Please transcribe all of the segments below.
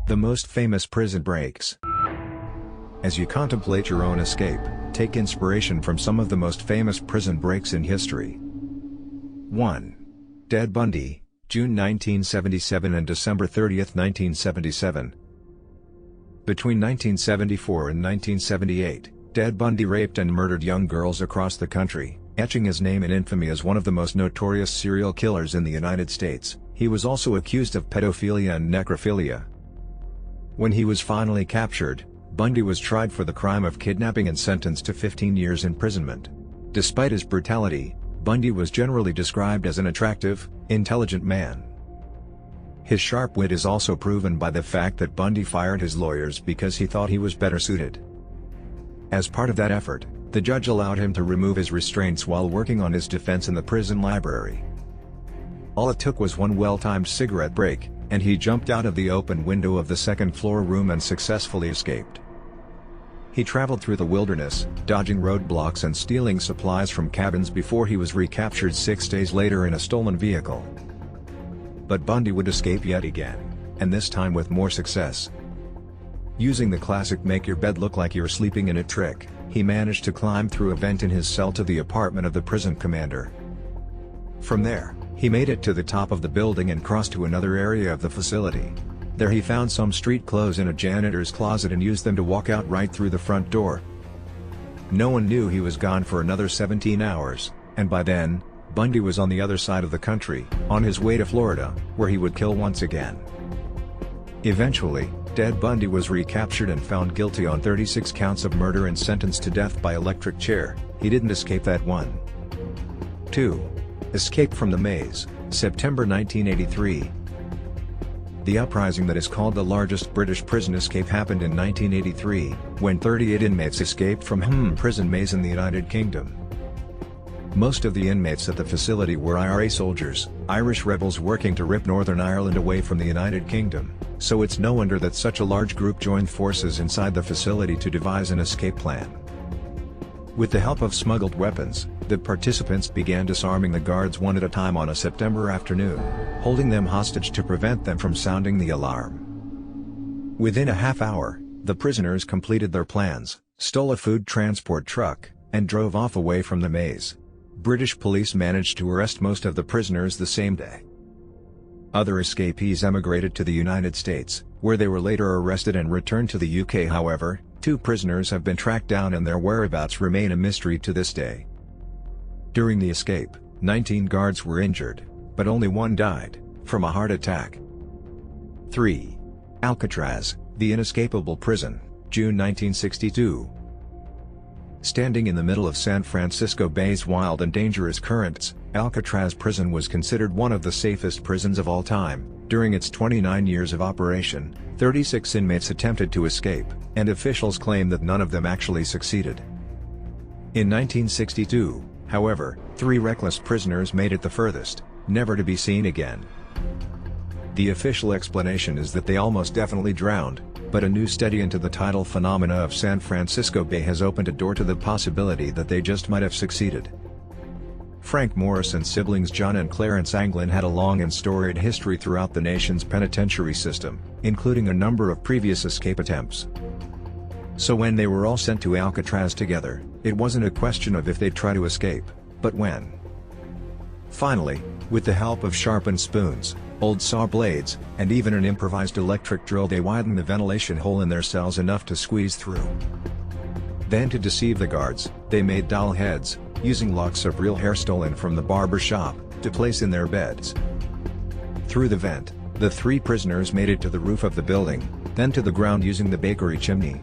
The most famous prison breaks. As you contemplate your own escape, take inspiration from some of the most famous prison breaks in history. 1. Ted Bundy, June 1977 and December 30, 1977. Between 1974 and 1978, Ted Bundy raped and murdered young girls across the country, etching his name in infamy as one of the most notorious serial killers in the United States. He was also accused of pedophilia and necrophilia. When he was finally captured, Bundy was tried for the crime of kidnapping and sentenced to 15 years imprisonment. Despite his brutality, Bundy was generally described as an attractive, intelligent man. His sharp wit is also proven by the fact that Bundy fired his lawyers because he thought he was better suited. As part of that effort, the judge allowed him to remove his restraints while working on his defense in the prison library. All it took was one well-timed cigarette break, and he jumped out of the open window of the second-floor room and successfully escaped. He traveled through the wilderness, dodging roadblocks and stealing supplies from cabins before he was recaptured 6 days later in a stolen vehicle. But Bundy would escape yet again, and this time with more success. Using the classic make your bed look like you're sleeping in it trick, he managed to climb through a vent in his cell to the apartment of the prison commander. From there, he made it to the top of the building and crossed to another area of the facility. There he found some street clothes in a janitor's closet and used them to walk out right through the front door. No one knew he was gone for another 17 hours, and by then, Bundy was on the other side of the country, on his way to Florida, where he would kill once again. Eventually, Ted Bundy was recaptured and found guilty on 36 counts of murder and sentenced to death by electric chair. He didn't escape that one. 2. Escape from the Maze, September 1983. The uprising that is called the largest British prison escape happened in 1983, when 38 inmates escaped from prison maze in the United Kingdom. Most of the inmates at the facility were IRA soldiers, Irish rebels working to rip Northern Ireland away from the United Kingdom, so it's no wonder that such a large group joined forces inside the facility to devise an escape plan. With the help of smuggled weapons, the participants began disarming the guards one at a time on a September afternoon, holding them hostage to prevent them from sounding the alarm. Within a half hour, the prisoners completed their plans, stole a food transport truck, and drove off away from the maze. British police managed to arrest most of the prisoners the same day. Other escapees emigrated to the United States, where they were later arrested and returned to the UK. However, 2 prisoners have been tracked down and their whereabouts remain a mystery to this day. During the escape, 19 guards were injured, but only 1 died, from a heart attack. 3. Alcatraz, the inescapable prison, June 1962. Standing in the middle of San Francisco Bay's wild and dangerous currents, Alcatraz prison was considered one of the safest prisons of all time. During its 29 years of operation, 36 inmates attempted to escape, and officials claim that none of them actually succeeded. In 1962, however, 3 reckless prisoners made it the furthest, never to be seen again. The official explanation is that they almost definitely drowned, but a new study into the tidal phenomena of San Francisco Bay has opened a door to the possibility that they just might have succeeded. Frank Morrison's siblings John and Clarence Anglin had a long and storied history throughout the nation's penitentiary system, including a number of previous escape attempts. So when they were all sent to Alcatraz together, it wasn't a question of if they'd try to escape, but when. Finally, with the help of sharpened spoons, old saw blades, and even an improvised electric drill, they widened the ventilation hole in their cells enough to squeeze through. Then, to deceive the guards, they made doll heads, using locks of real hair stolen from the barber shop, to place in their beds. Through the vent, the 3 prisoners made it to the roof of the building, then to the ground using the bakery chimney.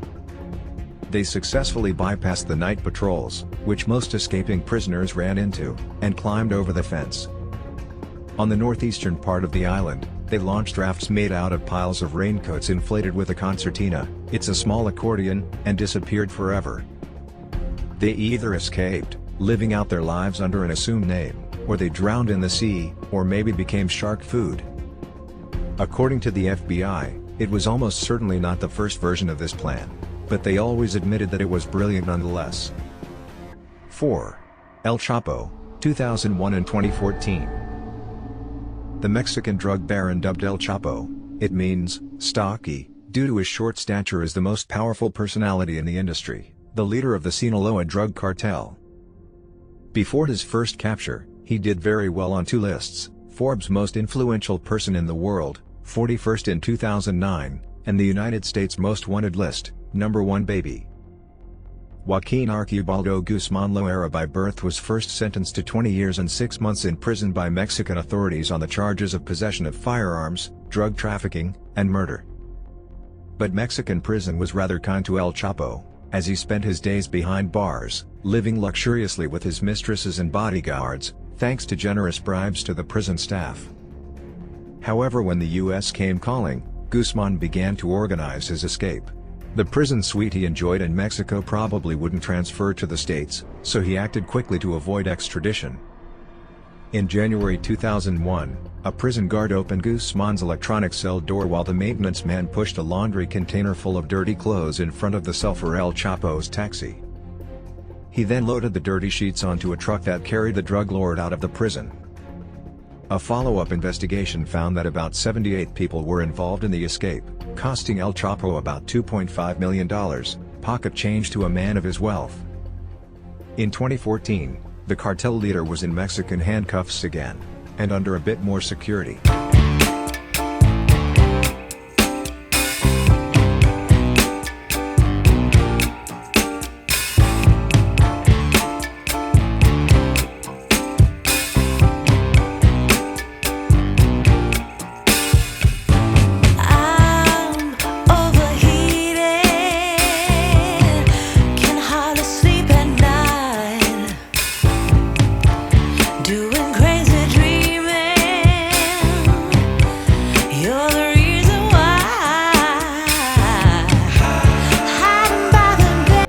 They successfully bypassed the night patrols, which most escaping prisoners ran into, and climbed over the fence. On the northeastern part of the island, they launched rafts made out of piles of raincoats inflated with a concertina, it's a small accordion, and disappeared forever. They either escaped, living out their lives under an assumed name, or they drowned in the sea, or maybe became shark food. According to the FBI, it was almost certainly not the first version of this plan, but they always admitted that it was brilliant nonetheless. 4. El Chapo, 2001 and 2014. The Mexican drug baron dubbed El Chapo, it means stocky, Due to his short stature as the most powerful personality in the industry, the leader of the Sinaloa drug cartel. Before his first capture, he did very well on two lists: Forbes' Most Influential Person in the World, 41st in 2009, and the United States Most Wanted list, #1 Baby. Joaquin Archibaldo Guzman Loera by birth was first sentenced to 20 years and 6 months in prison by Mexican authorities on the charges of possession of firearms, drug trafficking, and murder. But Mexican prison was rather kind to El Chapo, as he spent his days behind bars, living luxuriously with his mistresses and bodyguards, thanks to generous bribes to the prison staff. However, when the U.S. came calling, Guzman began to organize his escape. The prison suite he enjoyed in Mexico probably wouldn't transfer to the States, so he acted quickly to avoid extradition. In January 2001, a prison guard opened Guzman's electronic cell door while the maintenance man pushed a laundry container full of dirty clothes in front of the cell for El Chapo's taxi. He then loaded the dirty sheets onto a truck that carried the drug lord out of the prison. A follow-up investigation found that about 78 people were involved in the escape, costing El Chapo about $2.5 million, pocket change to a man of his wealth. In 2014, the cartel leader was in Mexican handcuffs again, and under a bit more security.